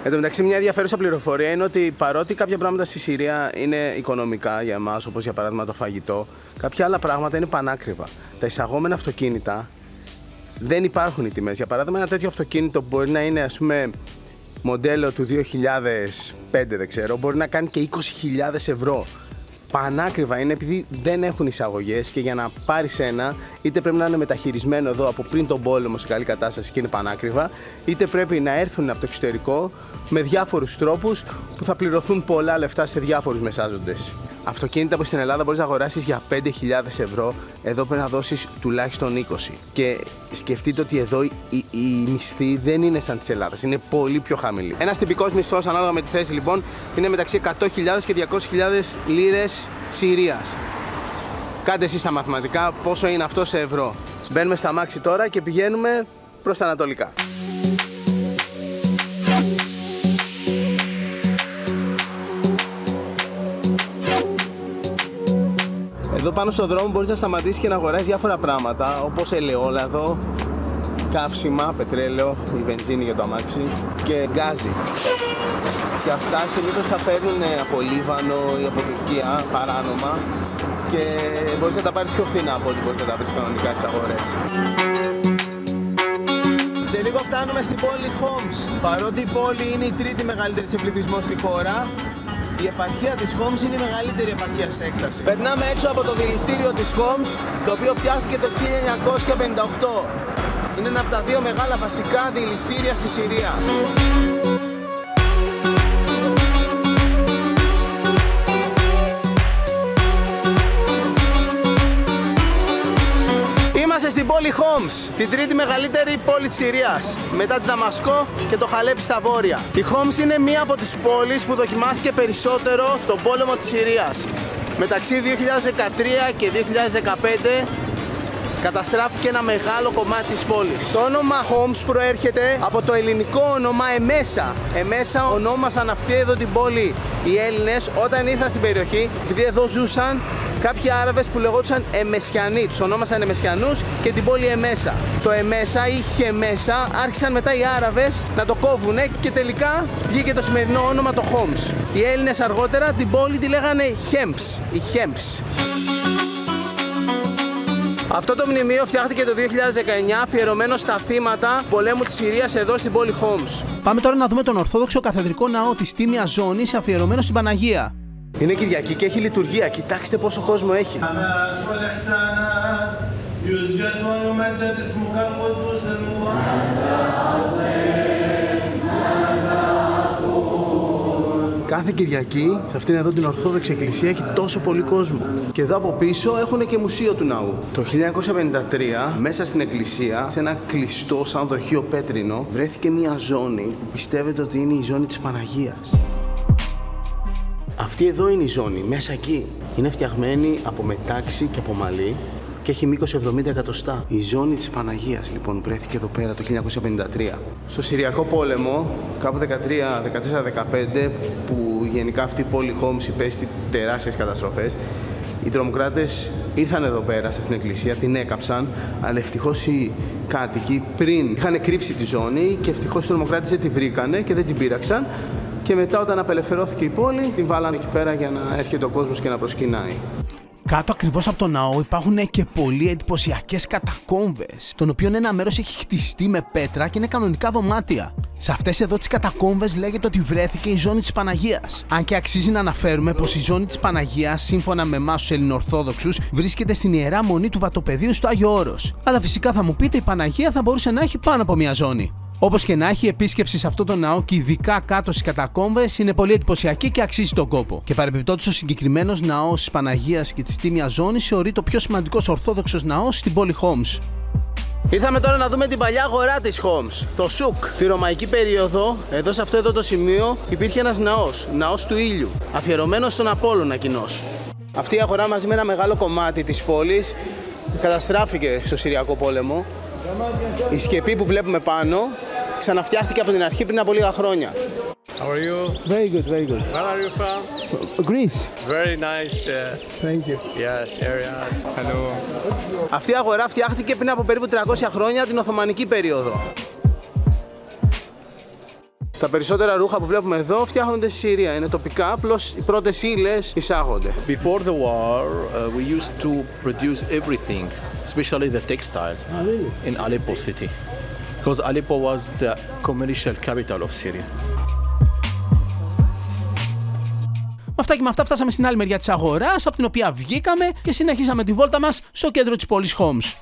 Εν τω μεταξύ, μια ενδιαφέρουσα πληροφορία είναι ότι παρότι κάποια πράγματα στη Συρία είναι οικονομικά για εμάς, όπως για παράδειγμα το φαγητό, κάποια άλλα πράγματα είναι πανάκριβα. Τα εισαγόμενα αυτοκίνητα δεν υπάρχουν οι τιμές. Για παράδειγμα, ένα τέτοιο αυτοκίνητο που μπορεί να είναι, ας πούμε, μοντέλο του 2005, δεν ξέρω, μπορεί να κάνει και 20.000 ευρώ. Πανάκριβα είναι επειδή δεν έχουν εισαγωγές και για να πάρεις ένα, είτε πρέπει να είναι μεταχειρισμένο εδώ από πριν τον πόλεμο σε καλή κατάσταση και είναι πανάκριβα, είτε πρέπει να έρθουν από το εξωτερικό με διάφορους τρόπους που θα πληρωθούν πολλά λεφτά σε διάφορους μεσάζοντες. Αυτοκίνητα που στην Ελλάδα μπορείς να αγοράσεις για 5.000 ευρώ, εδώ πρέπει να δώσεις τουλάχιστον 20. Και σκεφτείτε ότι εδώ η μισθή δεν είναι σαν της Ελλάδας, είναι πολύ πιο χαμηλή. Ένας τυπικός μισθός ανάλογα με τη θέση λοιπόν είναι μεταξύ 100.000 και 200.000 λίρες Συρίας. Κάντε εσείς τα μαθηματικά πόσο είναι αυτό σε ευρώ. Μπαίνουμε στα αμάξι τώρα και πηγαίνουμε προς τα ανατολικά. Εδώ πάνω στον δρόμο μπορείς να σταματήσεις και να αγοράσεις διάφορα πράγματα όπως ελαιόλαδο, καύσιμα, πετρέλαιο, η βενζίνη για το αμάξι και γκάζι. Και αυτά συνήθως τα φέρνουν από Λίβανο ή από Τουρκία παράνομα και μπορείς να τα πάρεις πιο φθηνά από ό,τι μπορείς να τα βρεις κανονικά στις αγορές. Σε λίγο φτάνουμε στην πόλη Χόμς. Παρότι η πόλη είναι η τρίτη μεγαλύτερη σε πληθυσμό στη χώρα, η επαρχία της Χόμς είναι η μεγαλύτερη επαρχία σε έκταση. Περνάμε έξω από το δηληστήριο της Χόμς, το οποίο φτιάχτηκε το 1958. Είναι ένα από τα δύο μεγάλα βασικά δηληστήρια στη Συρία. Είμαστε στην πόλη Χόμς, την τρίτη μεγαλύτερη πόλη της Συρίας, μετά τη Δαμασκό και το Χαλέπι στα βόρεια. Η Χόμς είναι μία από τις πόλεις που δοκιμάστηκε περισσότερο στον πόλεμο της Συρίας. Μεταξύ 2013 και 2015 καταστράφηκε ένα μεγάλο κομμάτι της πόλης. Το όνομα Χόμς προέρχεται από το ελληνικό όνομα Εμέσα. Εμέσα ονόμασαν αυτή εδώ την πόλη οι Έλληνες όταν ήρθαν στην περιοχή, επειδή εδώ ζούσαν κάποιοι Άραβες που λεγόντουσαν Εμεσιανοί. Τους ονόμασαν Εμεσιανούς και την πόλη Εμέσα. Το Εμέσα ή Χεμέσα άρχισαν μετά οι Άραβες να το κόβουνε και τελικά βγήκε το σημερινό όνομα το Χόμς. Οι Έλληνες αργότερα την πόλη τη λέγανε Χέμψ, η Χέμψ. Αυτό το μνημείο φτιάχτηκε το 2019 αφιερωμένο στα θύματα πολέμου της Συρίας εδώ στην πόλη Χόμς. Πάμε τώρα να δούμε τον Ορθόδοξο Καθεδρικό Ναό της Τίμιας Ζώνης αφιερωμένο στην Παναγία. Είναι Κυριακή και έχει λειτουργία. Κοιτάξτε πόσο κόσμο έχει. Κάθε Κυριακή σε αυτήν εδώ την Ορθόδοξη Εκκλησία έχει τόσο πολύ κόσμο. Και εδώ από πίσω έχουν και μουσείο του ναού. Το 1953 μέσα στην εκκλησία, σε ένα κλειστό σαν δοχείο πέτρινο, βρέθηκε μια ζώνη που πιστεύετε ότι είναι η ζώνη της Παναγίας. Αυτή εδώ είναι η ζώνη, μέσα εκεί. Είναι φτιαγμένη από μετάξι και από μαλλί και έχει μήκος 70 εκατοστά. Η ζώνη της Παναγίας λοιπόν βρέθηκε εδώ πέρα το 1953. Στο Συριακό πόλεμο, κάπου 13-14-15, που γενικά αυτή η πόλη Χόμς υπέστη τεράστιες καταστροφές, οι τρομοκράτες ήρθαν εδώ πέρα σε αυτήν την εκκλησία, την έκαψαν, αλλά ευτυχώς οι κάτοικοι πριν είχαν κρύψει τη ζώνη και ευτυχώς οι τρομοκράτες δεν τη βρήκανε και δεν την πείραξαν. Και μετά όταν απελευθερώθηκε η πόλη, την βάλανε εκεί πέρα για να έρχεται ο κόσμος και να προσκυνάει. Κάτω ακριβώς από το ναό υπάρχουν και πολύ εντυπωσιακές κατακόμβες, των οποίων ένα μέρος έχει χτιστεί με πέτρα και είναι κανονικά δωμάτια. Σε αυτές εδώ τις κατακόμβες λέγεται ότι βρέθηκε η ζώνη της Παναγίας. Αν και αξίζει να αναφέρουμε πως η ζώνη της Παναγίας, σύμφωνα με εμάς τους Ελληνοορθόδοξους, βρίσκεται στην Ιερά Μονή του Βατοπεδίου στο Άγιο Όρος. Αλλά φυσικά θα μου πείτε, η Παναγία θα μπορούσε να έχει πάνω από μια ζώνη. Όπως και να έχει, η επίσκεψη σε αυτό το ναό και ειδικά κάτω στις κατακόμβες είναι πολύ εντυπωσιακή και αξίζει τον κόπο. Και παρεμπιπτόντως, ο συγκεκριμένος ναός της Παναγίας και της Τίμιας Ζώνης θεωρείται ο πιο σημαντικός ορθόδοξος ναός στην πόλη Χόμς. Ήρθαμε τώρα να δούμε την παλιά αγορά της Χόμς, το Σουκ. Τη ρωμαϊκή περίοδο, εδώ σε αυτό εδώ το σημείο, υπήρχε ένας ναός, ναός του ήλιου, αφιερωμένος στον Απόλλωνα κοινώς. Αυτή η αγορά μαζί με ένα μεγάλο κομμάτι της πόλης καταστράφηκε στο Συριακό πόλεμο. Η σκεπή που βλέπουμε πάνω ξαναφτιάχτηκε από την αρχή πριν από λίγα χρόνια. How are you? Very good, very good. Where are you from? Greece. Very nice. Thank you. Yes, area. Hello. Αυτή η αγορά φτιάχτηκε πριν από περίπου 300 χρόνια, την Οθωμανική περίοδο. Τα περισσότερα ρούχα που βλέπουμε εδώ φτιάχνονται στη Συρία. Είναι τοπικά, απλώς οι πρώτες ύλες εισάγονται. Before the war, we used to produce everything, especially the textiles, in Aleppo city, because Aleppo was the commercial capital of Syria. Με αυτά και με αυτά φτάσαμε στην άλλη μεριά της αγοράς, από την οποία βγήκαμε και συνεχίσαμε τη βόλτα μας στο κέντρο της πόλης Χόμς.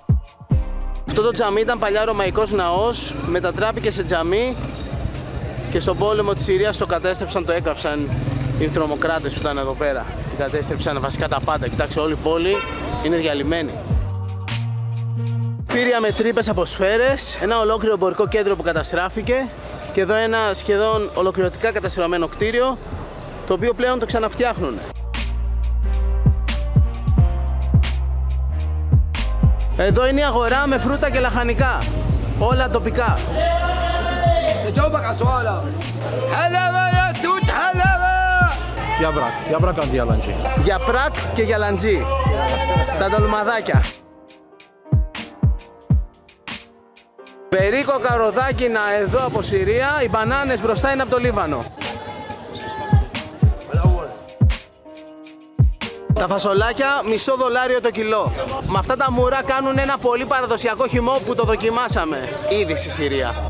Αυτό το τζαμί ήταν παλιά ρωμαϊκός ναός, μετατράπηκε σε τζαμί και στον πόλεμο της Συρίας το κατέστρεψαν, το έκαψαν οι τρομοκράτες που ήταν εδώ πέρα. Και κατέστρεψαν βασικά τα πάντα. Κοιτάξτε, όλη η πόλη είναι διαλυμένη. Κτίρια με τρύπες από σφαίρες, ένα ολόκληρο εμπορικό κέντρο που καταστράφηκε και εδώ ένα σχεδόν ολοκληρωτικά καταστρωμένο κτίριο, το οποίο πλέον το ξαναφτιάχνουν. Εδώ είναι η αγορά με φρούτα και λαχανικά, όλα τοπικά. Για πράκ και για λαντζί. Τα τολμαδάκια. Περίκοκα ροδάκινα εδώ από Συρία, οι μπανάνες μπροστά είναι από το Λίβανο. Τα φασολάκια $1,5 το κιλό. Με αυτά τα μουρά κάνουν ένα πολύ παραδοσιακό χυμό που το δοκιμάσαμε ήδη στη Συρία.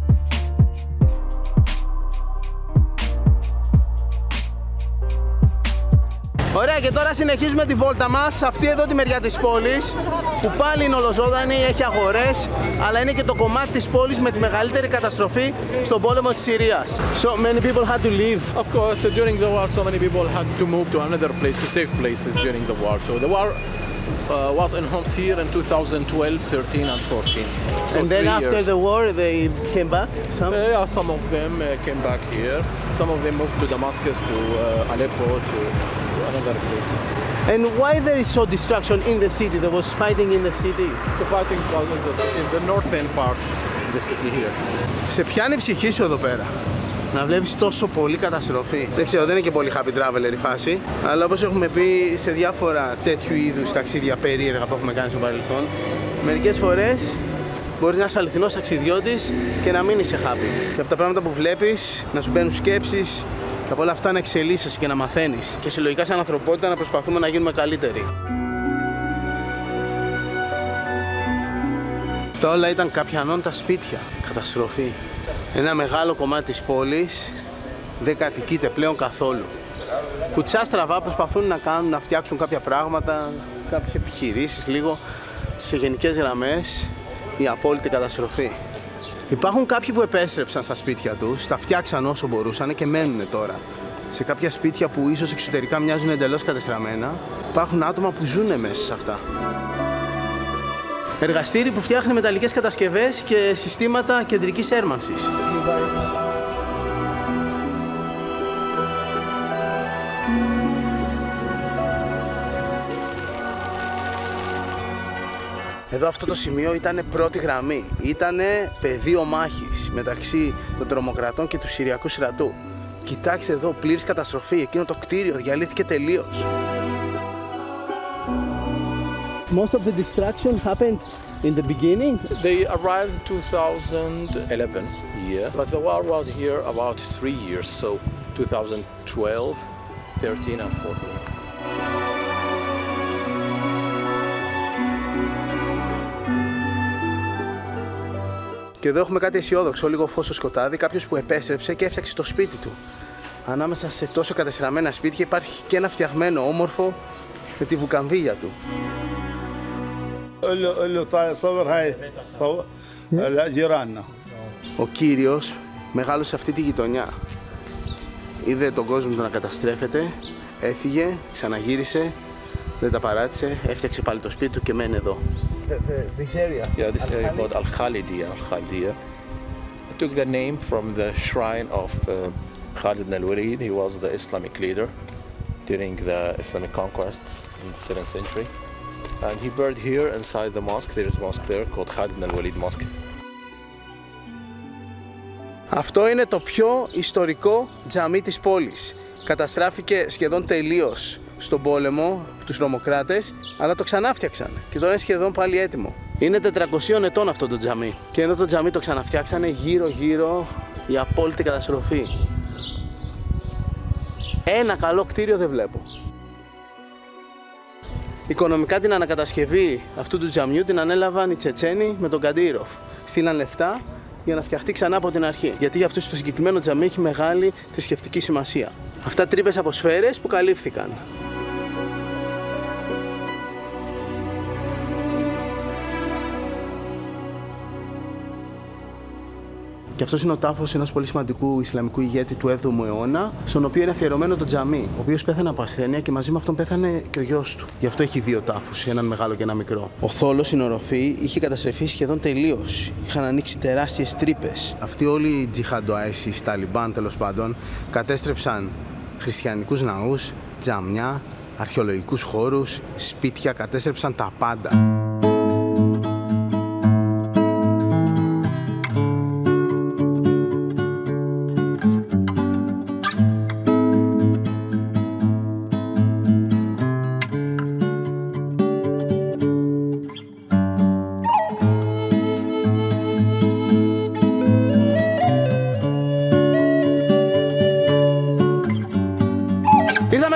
Ωραία, και τώρα συνεχίζουμε τη βόλτα μας σε αυτή εδώ τη μεριά της πόλης, που πάλι είναι ολοζώντανη, έχει αγορές, αλλά είναι και το κομμάτι της πόλης με τη μεγαλύτερη καταστροφή στον πόλεμο της Συρίας. So many people had to leave. Of course, during the war, so many people had to move to another place, to safe places during the war. So the war was in Homs here in 2012, 13 and 14. So and then after the war, they came back? Yeah, some of them came back here. Some of them moved to Damascus, to Aleppo, to another places. And why there is so destruction in the city? There was fighting in the city? The fighting was in the city, the northern part of the city here. Σε πιάνει η ψυχή σου εδώ πέρα να βλέπεις τόσο πολύ καταστροφή. Δεν ξέρω, δεν είναι και πολύ happy traveler η φάση, αλλά όπως έχουμε πει σε διάφορα τέτοιου είδους ταξίδια περίεργα που έχουμε κάνει στο παρελθόν, μερικές φορές μπορείς να είσαι αληθινός ταξιδιώτης και να μην είσαι happy. Και από τα πράγματα που βλέπεις να σου μπαίνουν σκέψεις και από όλα αυτά να εξελίσσεσαι και να μαθαίνεις. Και συλλογικά σαν ανθρωπότητα να προσπαθούμε να γίνουμε καλύτεροι. Αυτά όλα ήταν κάποιανών τα σπίτια. Καταστροφή. Ένα μεγάλο κομμάτι της πόλης δεν κατοικείται πλέον καθόλου. Κουτσά στραβά προσπαθούν να κάνουν, να φτιάξουν κάποια πράγματα, κάποιες επιχειρήσεις λίγο. Σε γενικές γραμμές η απόλυτη καταστροφή. Υπάρχουν κάποιοι που επέστρεψαν στα σπίτια τους, τα φτιάξαν όσο μπορούσαν και μένουν τώρα. Σε κάποια σπίτια που ίσως εξωτερικά μοιάζουν εντελώς κατεστραμμένα, υπάρχουν άτομα που ζουν μέσα σε αυτά. Εργαστήρι που φτιάχνει μεταλλικές κατασκευές και συστήματα κεντρικής έρμανσης. Εδώ αυτό το σημείο ήταν πρώτη γραμμή. Ήταν πεδίο μάχης μεταξύ των τρομοκρατών και του Συριακού στρατού. Κοιτάξτε εδώ, πλήρης καταστροφή. Εκείνο το κτίριο διαλύθηκε τελείως. Most of the destruction happened in the beginning? They arrived in 2011 year, but the war was here about 3 years, so 2012, 13 and 14. Και εδώ έχουμε κάτι αισιόδοξο, λίγο φως στο σκοτάδι, κάποιος που επέστρεψε και έφτιαξε το σπίτι του. Ανάμεσα σε τόσο κατεστραμμένα σπίτια υπάρχει και ένα φτιαγμένο όμορφο με τη βουκαμβίλια του. Ο κύριος μεγάλωσε σε αυτή τη γειτονιά. Είδε τον κόσμο του να καταστρέφεται, έφυγε, ξαναγύρισε, δεν τα παράτησε, έφτιαξε πάλι το σπίτι του και μένει εδώ. This area? Yeah, this area called Al-Khalidiyya. Al-Khalidiyya. It took the name from the shrine of Khalid ibn al-Walid. He was the Islamic leader during the Islamic conquests in the 7th century. And he buried here inside the mosque. There is a mosque there called Khalid ibn al-Walid Mosque. Αυτό είναι το πιο ιστορικό τζαμί της πόλης. Καταστράφηκε σχεδόν τελείως στον πόλεμο, τους τρομοκράτες, αλλά το ξανάφτιαξαν και τώρα είναι σχεδόν πάλι έτοιμο. Είναι 400 ετών αυτό το τζαμί και ενώ το τζαμί το ξαναφτιάξανε, γύρω-γύρω η απόλυτη καταστροφή. Ένα καλό κτίριο δεν βλέπω. Οικονομικά την ανακατασκευή αυτού του τζαμιού την ανέλαβαν οι Τσετσένοι με τον Καντήροφ. Στείλαν λεφτά για να φτιαχτεί ξανά από την αρχή. Γιατί για αυτούς το συγκεκριμένο τζαμί έχει μεγάλη θρησκευτική σημασία. Αυτά τρύπες από σφαίρες που καλύφθηκαν. Και αυτός είναι ο τάφος ενός πολύ σημαντικού Ισλαμικού ηγέτη του 7ου αιώνα, στον οποίο είναι αφιερωμένο το τζαμί, ο οποίος πέθανε από ασθένεια και μαζί με αυτόν πέθανε και ο γιος του. Γι' αυτό έχει δύο τάφους, έναν μεγάλο και ένα μικρό. Ο θόλος, η οροφή, είχε καταστρεφεί σχεδόν τελείως. Είχαν ανοίξει τεράστιες τρύπες. Αυτοί όλοι οι τζιχαντοάισις, Ταλιμπάν τέλος πάντων, κατέστρεψαν χριστιανικούς ναούς, τζαμιά, αρχαιολογικούς χώρους, σπίτια, κατέστρεψαν τα πάντα.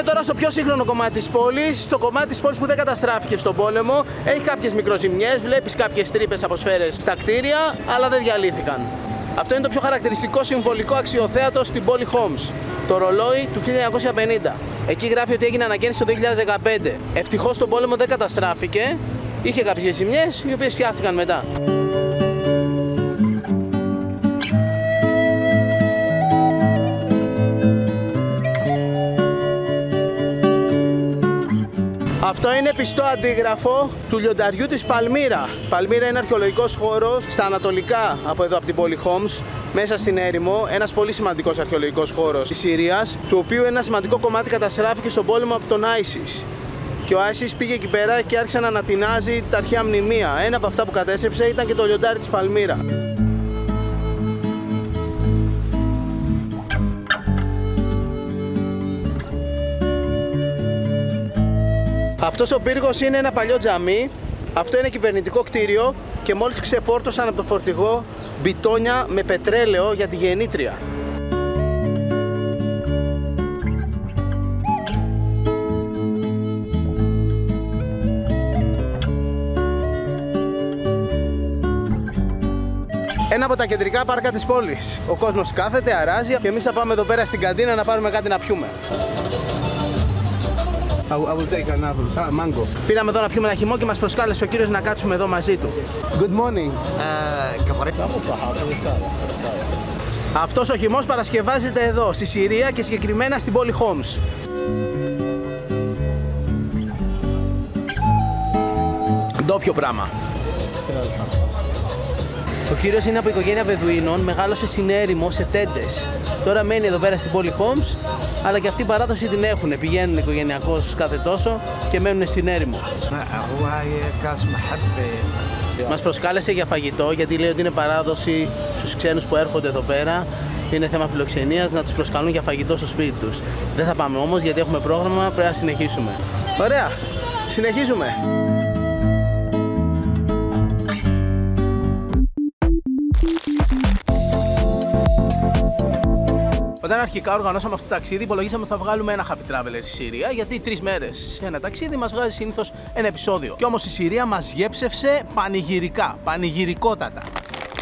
τώρα στο πιο σύγχρονο κομμάτι της πόλης, το κομμάτι της πόλης που δεν καταστράφηκε στον πόλεμο. Έχει κάποιες μικροζημιές, βλέπεις κάποιες τρύπες από σφαίρες στα κτίρια, αλλά δεν διαλύθηκαν. Αυτό είναι το πιο χαρακτηριστικό συμβολικό αξιοθέατο στην πόλη Χόμς. Το ρολόι του 1950. Εκεί γράφει ότι έγινε ανακαίνιση το 2015. Ευτυχώς τον πόλεμο δεν καταστράφηκε. Είχε κάποιες ζημιές οι οποίες φτιάχτηκαν μετά. Αυτό είναι πιστό αντίγραφο του λιονταριού της Παλμύρα. Παλμύρα είναι αρχαιολογικός χώρος στα ανατολικά από εδώ από την πόλη Χόμς, μέσα στην έρημο, ένας πολύ σημαντικός αρχαιολογικός χώρος της Συρίας, του οποίου ένα σημαντικό κομμάτι καταστράφηκε στον πόλεμο από τον ISIS. Και ο ISIS πήγε εκεί πέρα και άρχισε να ανατινάζει τα αρχαία μνημεία. Ένα από αυτά που κατέστρεψε ήταν και το λιοντάρι της Παλμύρα. Αυτός ο πύργος είναι ένα παλιό τζαμί. Αυτό είναι κυβερνητικό κτίριο και μόλις ξεφόρτωσαν από το φορτηγό μπιτόνια με πετρέλαιο για τη γεννήτρια. Ένα από τα κεντρικά πάρκα της πόλης. Ο κόσμος κάθεται, αράζει και εμείς θα πάμε εδώ πέρα στην καντίνα να πάρουμε κάτι να πιούμε. I will take an apple. Mango. Πήραμε εδώ να πιούμε ένα χυμό και μας προσκάλεσε ο κύριος να κάτσουμε εδώ μαζί του. Good morning. Αυτός ο χυμός παρασκευάζεται εδώ, στη Συρία και συγκεκριμένα στην πόλη Χόμς. Ντόπιο πράγμα. Ο κύριος είναι από οικογένεια Βεδουίνων, μεγάλωσε στην έρημο σε τέντες. Τώρα μένει εδώ πέρα στην πόλη Χόμς, αλλά και αυτή η παράδοση την έχουν. Πηγαίνουν οικογενειακώς κάθε τόσο και μένουν στην έρημο. Μας προσκάλεσε για φαγητό, γιατί λέει ότι είναι παράδοση στους ξένους που έρχονται εδώ πέρα. Είναι θέμα φιλοξενίας να τους προσκαλούν για φαγητό στο σπίτι τους. Δεν θα πάμε όμως, γιατί έχουμε πρόγραμμα, πρέπει να συνεχίσουμε. Ωραία, συνεχίζουμε. Όταν αρχικά οργανώσαμε αυτό το ταξίδι, υπολογίσαμε ότι θα βγάλουμε ένα happy traveler στη Συρία, γιατί 3 μέρες ένα ταξίδι μας βγάζει συνήθως ένα επεισόδιο. Κι όμως η Συρία μας γέψευσε πανηγυρικά, πανηγυρικότατα.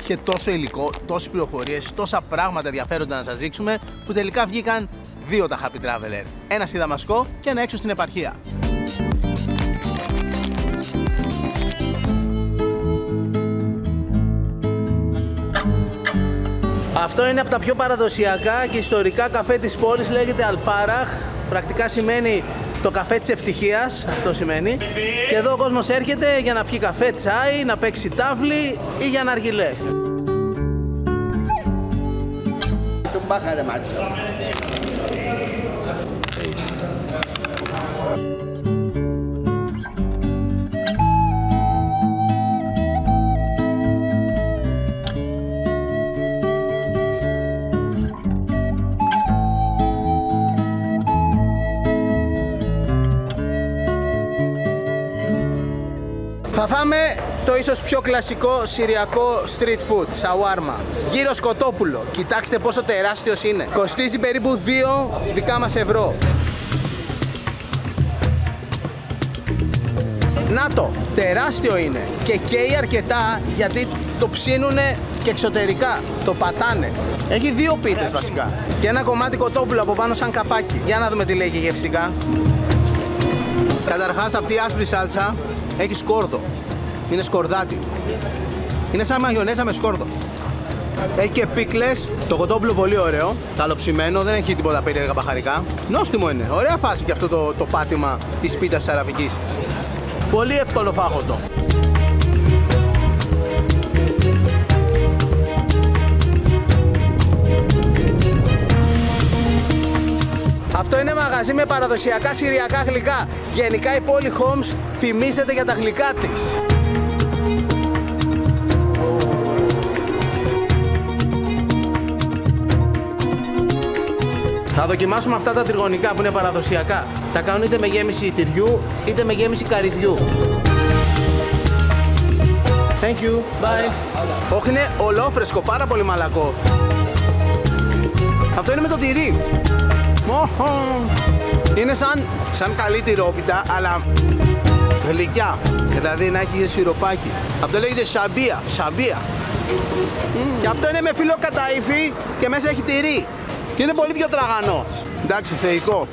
Είχε τόσο υλικό, τόσες πληροφορίες, τόσα πράγματα ενδιαφέροντα να σας δείξουμε, που τελικά βγήκαν 2 τα happy traveler. Ένα στη Δαμασκό και ένα έξω στην επαρχία. Αυτό είναι από τα πιο παραδοσιακά και ιστορικά καφέ της πόλης, λέγεται Αλφάραχ. Πρακτικά σημαίνει το καφέ της ευτυχίας, αυτό σημαίνει. Και εδώ ο κόσμος έρχεται για να πιει καφέ, τσάι, να παίξει τάβλη ή για να αργιλέ. Θα φάμε το ίσως πιο κλασικό συριακό street food, σαουάρμα. Γύρο σκοτόπουλο. Κοιτάξτε πόσο τεράστιος είναι. Κοστίζει περίπου 2 δικά μας ευρώ. Να το, τεράστιο είναι. Και καίει αρκετά γιατί το ψίνουνε και εξωτερικά. Το πατάνε. Έχει 2 πίτες βασικά. Και ένα κομμάτι κοτόπουλο από πάνω σαν καπάκι. Για να δούμε τι λέει και γευστικά. Καταρχάς αυτή η άσπρη σάλτσα έχει σκόρδο. Είναι σκορδάτι. Είναι σαν μαγιονέζα με σκόρδο. Έχει και πίκλες. Το κοτόπουλο πολύ ωραίο. Καλοψημένο, δεν έχει τίποτα περίεργα μπαχαρικά. Νόστιμο είναι. Ωραία φάση και αυτό το πάτημα της πίτας της αραβικής. Πολύ εύκολο φάγωτο. Αυτό είναι μαγαζί με παραδοσιακά συριακά γλυκά. Γενικά η πόλη Χόμς φημίζεται για τα γλυκά της. Θα δοκιμάσουμε αυτά τα τριγωνικά που είναι παραδοσιακά. Τα κάνουν είτε με γέμιση τυριού είτε με γέμιση καρυδιού. Thank you. Bye. Όχι, είναι ολόφρεσκο, πάρα πολύ μαλακό. Αυτό είναι με το τυρί. Είναι σαν καλή τυρόπιτα, αλλά γλυκιά. Δηλαδή να έχει σιροπάκι. Αυτό λέγεται σαμπία. Σαμπία. Και αυτό είναι με φύλλο καταΐφι και μέσα έχει τυρί. Και είναι πολύ πιο τραγανό. Εντάξει, θεϊκό.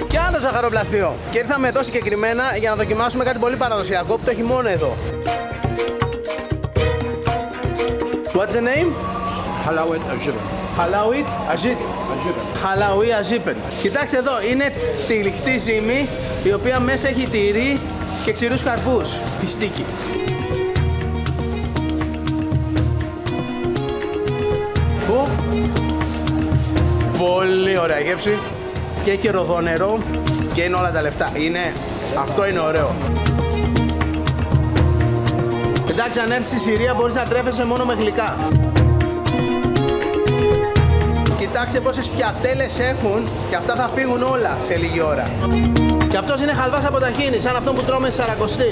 Και άλλο ζαχαροπλαστείο. Και ήρθαμε εδώ συγκεκριμένα για να δοκιμάσουμε κάτι πολύ παραδοσιακό που το έχει μόνο εδώ. What's the name? Halawit Ajiben. Halawit Ajiben. Χαλαουί Αζίπεν. Κοιτάξτε εδώ, είναι τυλιχτή ζύμη η οποία μέσα έχει τυρί και ξηρούς καρπούς. Φιστίκι. Πολύ ωραία γεύση. Και έχει ροδονερό και είναι όλα τα λεφτά. Αυτό είναι ωραίο. Εντάξει, αν έρθεις στη Συρία μπορείς να τρέφεσαι μόνο με γλυκά. Κοιτάξτε πόσες πιατέλες έχουν και αυτά θα φύγουν όλα σε λίγη ώρα. Και αυτός είναι χαλβάς από ταχίνι, σαν αυτό που τρώμε στη Σαρακοστή.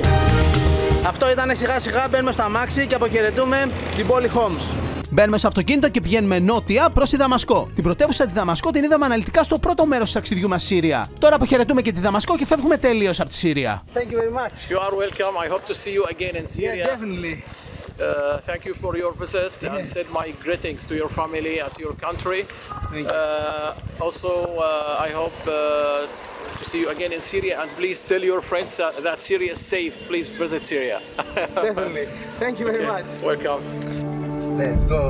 Αυτό ήταν σιγά σιγά, μπαίνουμε στο αμάξι και αποχαιρετούμε την πόλη Χόμς. Μπαίνουμε στο αυτοκίνητο και πηγαίνουμε νότια προς τη Δαμασκό. Την πρωτεύουσα τη Δαμασκό την είδαμε αναλυτικά στο πρώτο μέρος του ταξιδιού μας Σύρια. Τώρα αποχαιρετούμε και τη Δαμασκό και φεύγουμε τελείως από τη Σύρια. Thank you very much. You are welcome. I hope to see you again in Syria. Yeah, definitely. Thank you for your visit and send my greetings to your family and to your country. Thank you. Also, I hope to see you again in Syria, and please tell your friends that Syria is safe. Please visit Syria. Definitely. Thank you very much. Welcome. Let's go.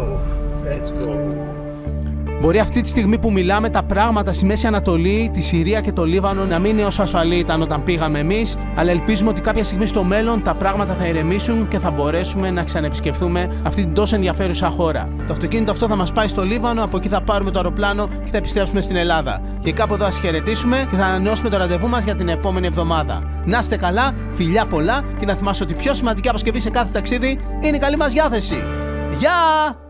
Let's go. Μπορεί αυτή τη στιγμή που μιλάμε τα πράγματα στη Μέση Ανατολή, τη Συρία και το Λίβανο να μην είναι όσο ασφαλή ήταν όταν πήγαμε εμείς, αλλά ελπίζουμε ότι κάποια στιγμή στο μέλλον τα πράγματα θα ηρεμήσουν και θα μπορέσουμε να ξαναεπισκεφθούμε αυτή την τόσο ενδιαφέρουσα χώρα. Το αυτοκίνητο αυτό θα μας πάει στο Λίβανο, από εκεί θα πάρουμε το αεροπλάνο και θα επιστρέψουμε στην Ελλάδα. Και κάπου εδώ θα σας χαιρετήσουμε και θα ανανεώσουμε το ραντεβού μας για την επόμενη εβδομάδα. Να είστε καλά, φιλιά πολλά και να θυμάστε ότι η πιο σημαντική αποσκευή σε κάθε ταξίδι είναι η καλή μας διάθεση. Γεια!